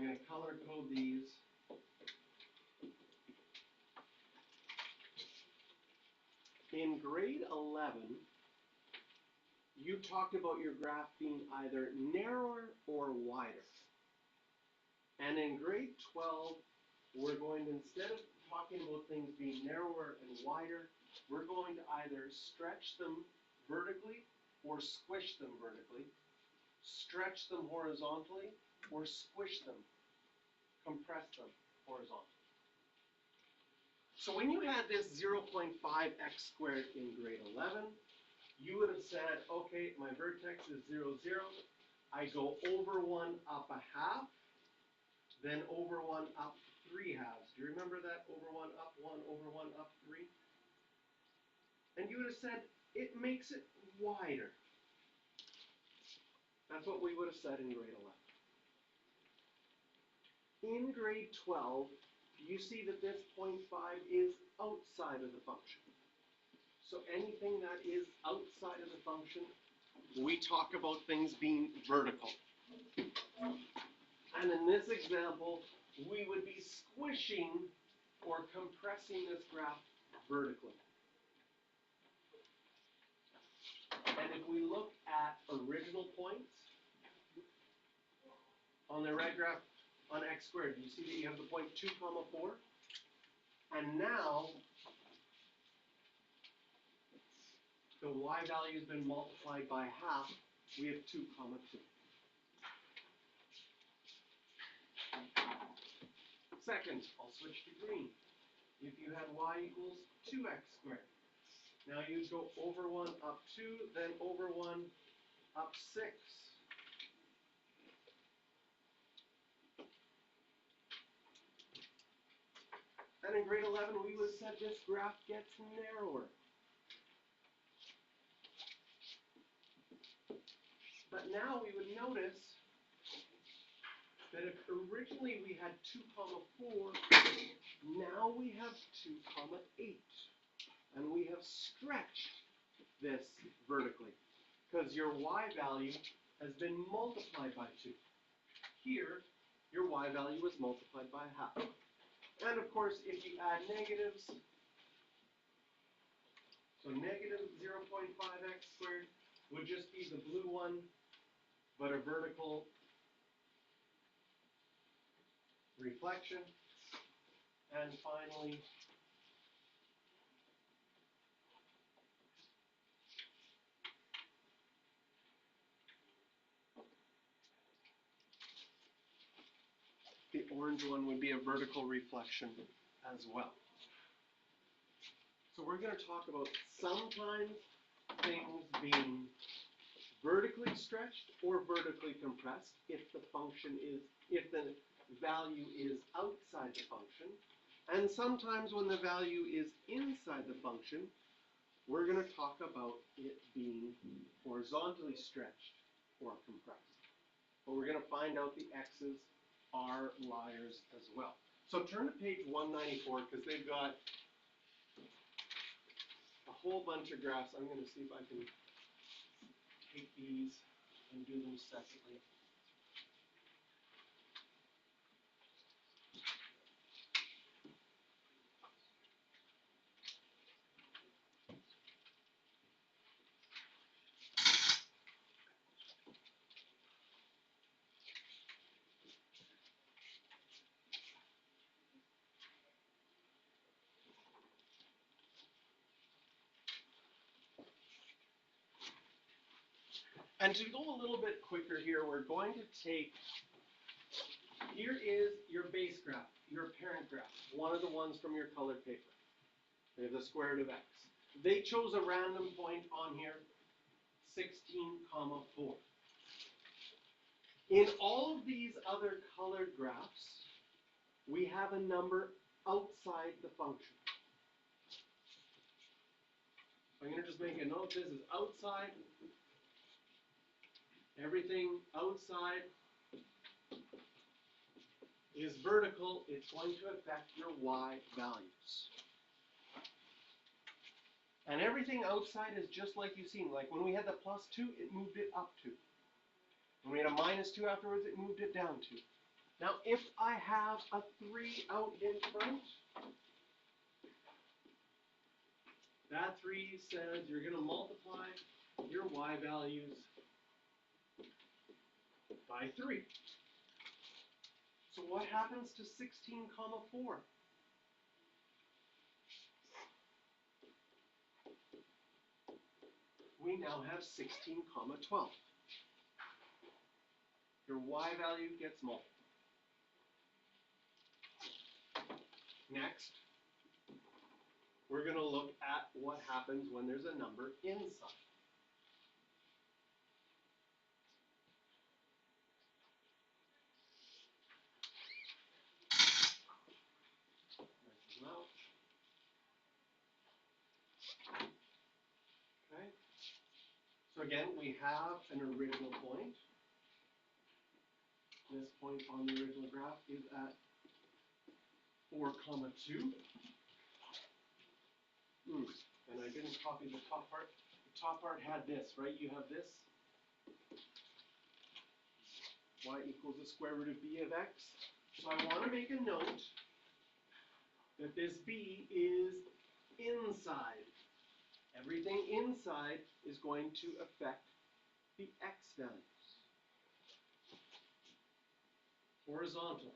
going to color code these. In grade 11, you talked about your graph being either narrower or wider. And in grade 12, we're going to, instead of talking about things being narrower and wider, we're going to either stretch them vertically or squish them vertically, stretch them horizontally, or squish them, compress them horizontally. So when you had this 0.5x squared in grade 11, you would have said, okay, my vertex is 0, 0. I go over 1 up a half, then over 1 up 3 halves. Do you remember that? Over 1 up 1, over 1 up 3? And you would have said, it makes it wider. That's what we would have said in grade 11. In grade 12, you see that this 0.5 is outside of the function. So anything that is outside of the function, we talk about things being vertical. And in this example, we would be squishing or compressing this graph vertically. And if we look at original points on the red graph on x squared, you see that you have the point 2, 4. And now the y value has been multiplied by half. We have 2, 2. Second, I'll switch to green. If you had y equals 2x squared, now you go over 1 up 2, then over 1 up 6. And in grade 11, we would have said this graph gets narrower. But now we would notice that if originally we had 2, 4, now we have 2, 8. And we have stretched this vertically because your y value has been multiplied by 2. Here, your y value was multiplied by half. And of course, if you add negatives, so negative 0.5x squared would just be the blue one, but a vertical reflection. And finally, the orange one would be a vertical reflection as well. So we're going to talk about sometimes things being vertically stretched or vertically compressed if the value is outside the function. And sometimes when the value is inside the function, we're going to talk about it being horizontally stretched or compressed. But we're going to find out the x's are liars as well. So turn to page 194 because they've got a whole bunch of graphs. I'm going to see if I can take these and do them separately. And to go a little bit quicker here, we're going to take, here is your base graph, your parent graph, one of the ones from your colored paper. They have the square root of x. They chose a random point on here, 16, 4. In all of these other colored graphs, we have a number outside the function. I'm going to just make a note, this is outside. Everything outside is vertical. It's going to affect your y values. And everything outside is just like you've seen. Like when we had the +2, it moved it up 2. When we had a -2 afterwards, it moved it down 2. Now, if I have a 3 out in front, that 3 says you're going to multiply your y values by 3. So what happens to 16 comma 4? We now have 16 comma 12. Your y value gets multiplied. Next, we're going to look at what happens when there's a number inside. Okay. So again, we have an original point. This point on the original graph is at 4 comma 2. And I didn't copy the top part. The top part had this, right? You have this. Y equals the square root of b of x. So I want to make a note that this b is inside. Everything inside is going to affect the x values. Horizontal.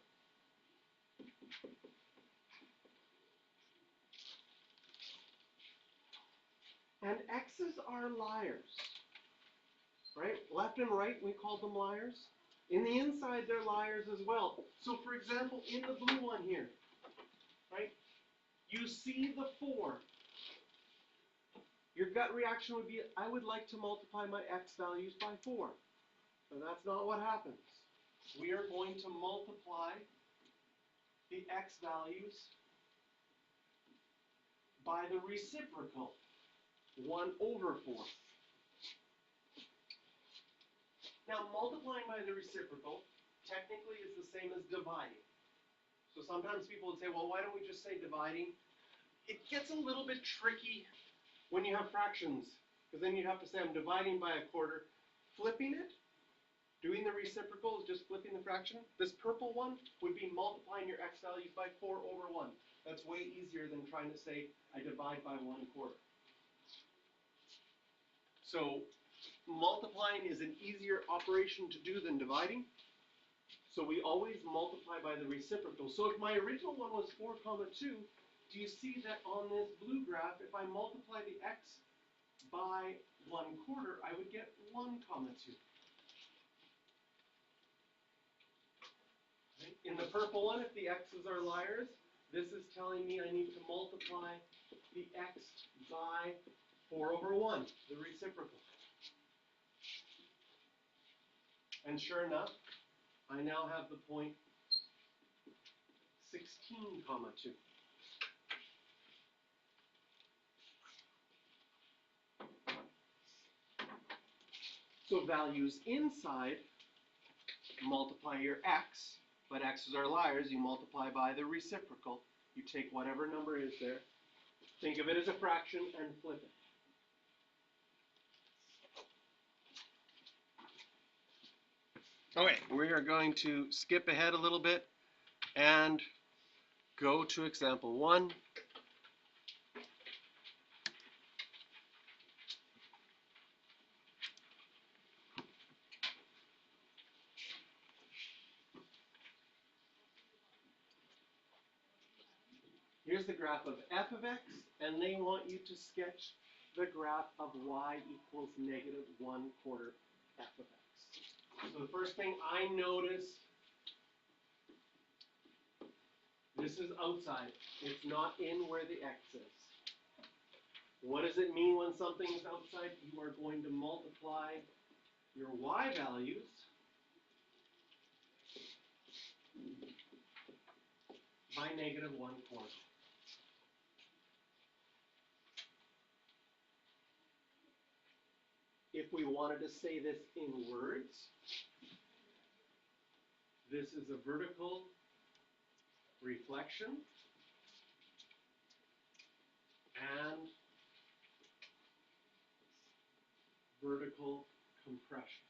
And x's are liars, right? Left and right, we call them liars. In the inside, they're liars as well. So for example, in the blue one here, right? You see the 4. Your gut reaction would be, I would like to multiply my x values by 4. But that's not what happens. We are going to multiply the x values by the reciprocal, 1 over 4. Now, multiplying by the reciprocal technically is the same as dividing. So sometimes people would say, well, why don't we just say dividing? It gets a little bit tricky when you have fractions, because then you have to say I'm dividing by a quarter. Flipping it, doing the reciprocal is just flipping the fraction. This purple one would be multiplying your x values by 4 over 1. That's way easier than trying to say I divide by 1/4. So multiplying is an easier operation to do than dividing. So we always multiply by the reciprocal. So if my original one was 4 comma 2, do you see that on this blue graph, if I multiply the x by 1/4, I would get 1 comma 2. In the purple one, if the x's are liars, this is telling me I need to multiply the x by 4 over 1, the reciprocal. And sure enough, I now have the point 16 comma 2. So values inside, multiply your x, but x's are liars, you multiply by the reciprocal. You take whatever number is there, think of it as a fraction, and flip it. Okay, we are going to skip ahead a little bit and go to example 1. Here's the graph of f of x, and they want you to sketch the graph of y equals negative 1/4 f of x. So the first thing I notice, this is outside. It's not in where the x is. What does it mean when something is outside? You are going to multiply your y values by negative 1/4. If we wanted to say this in words, this is a vertical reflection and vertical compression.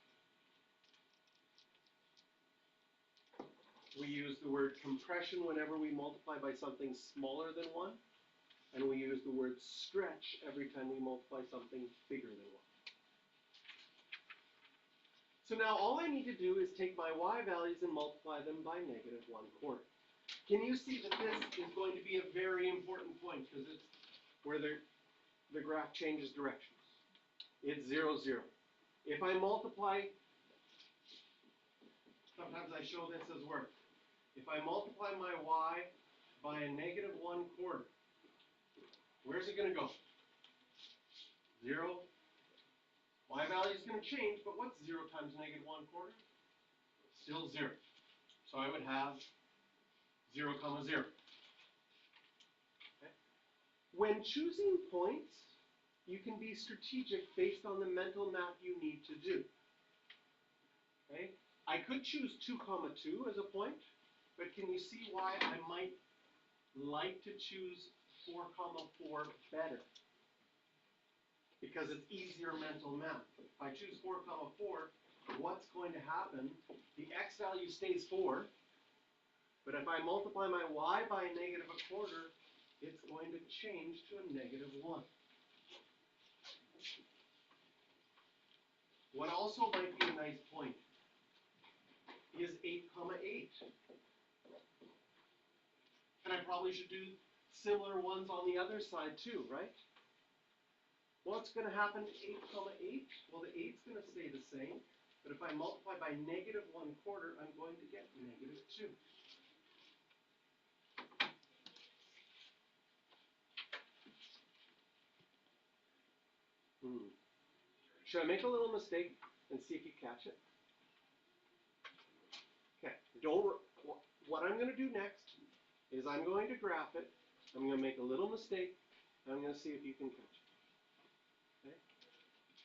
We use the word compression whenever we multiply by something smaller than 1. And we use the word stretch every time we multiply something bigger than 1. So now all I need to do is take my y values and multiply them by -1/4. Can you see that this is going to be a very important point because it's where the graph changes directions. It's 0, 0. If I multiply, sometimes I show this as work. If I multiply my y by a -1/4, where's it going to go? 0. Y value is going to change, but what's 0 times -1/4? Still 0. So I would have 0, 0. Okay. When choosing points, you can be strategic based on the mental math you need to do. Okay? I could choose 2, 2 as a point, but can you see why I might like to choose 4, 4 better? Because it's easier mental math. If I choose 4, 4, what's going to happen? The x value stays 4, but if I multiply my y by a -1/4, it's going to change to a -1. What also might be a nice point is 8, 8. And I probably should do similar ones on the other side too, right? What's going to happen to 8, 8? Well, the 8's going to stay the same, but if I multiply by -1/4, I'm going to get -2. Should I make a little mistake and see if you catch it? Okay, what I'm going to do next is I'm going to graph it, I'm going to make a little mistake, and I'm going to see if you can catch it. Okay?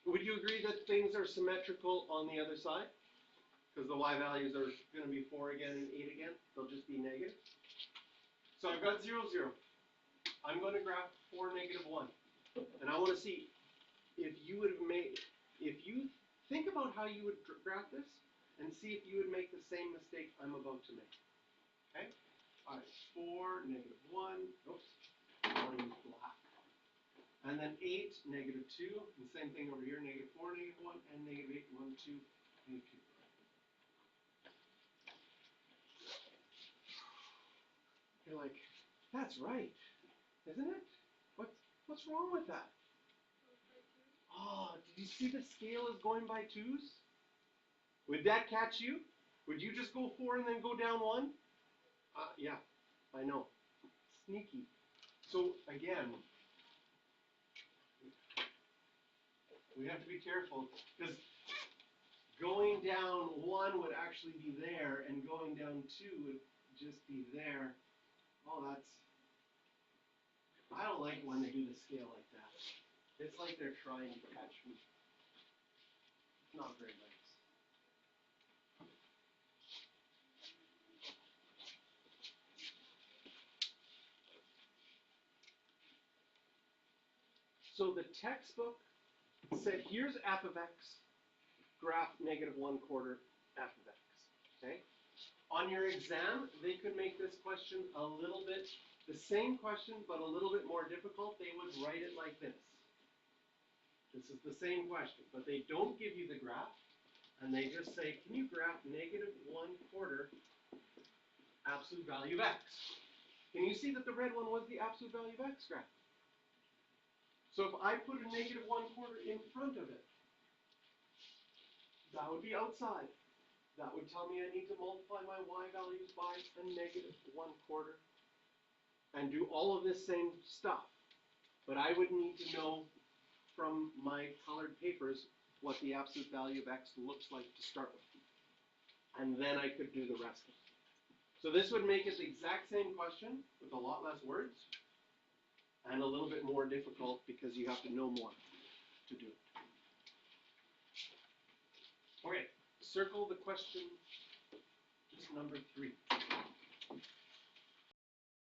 Would you agree that things are symmetrical on the other side? Because the y values are going to be 4 again and 8 again. They'll just be negative. So I've got 0, 0. I'm going to graph 4, -1. And I want to see if you would have made, if you think about how you would graph this, and see if you would make the same mistake I'm about to make. Okay? All right, 4, -1, oops, I'll use black. And then 8, -2, and same thing over here, -4, -1, and -8, 1, 2, -2. You're like, that's right, isn't it? What's wrong with that? Oh, did you see the scale is going by 2s? Would that catch you? Would you just go 4 and then go down 1? Yeah, I know. Sneaky. So again, we have to be careful because going down 1 would actually be there, and going down 2 would just be there. Oh, I don't like when they do the scale like that. It's like they're trying to catch me. It's not very nice. So the textbook said, here's f of x, graph -1/4 f of x, okay? On your exam, they could make this question a little bit, the same question, but a little bit more difficult. They would write it like this. This is the same question, but they don't give you the graph, and they just say, can you graph -1/4 absolute value of x? Can you see that the red one was the absolute value of x graph? So if I put a -1/4 in front of it, that would be outside. That would tell me I need to multiply my y values by a -1/4 and do all of this same stuff. But I would need to know from my colored papers what the absolute value of x looks like to start with. And then I could do the rest of it. So this would make it the exact same question with a lot less words and a little bit more difficult because you have to know more to do it. Okay, circle the question, just number 3.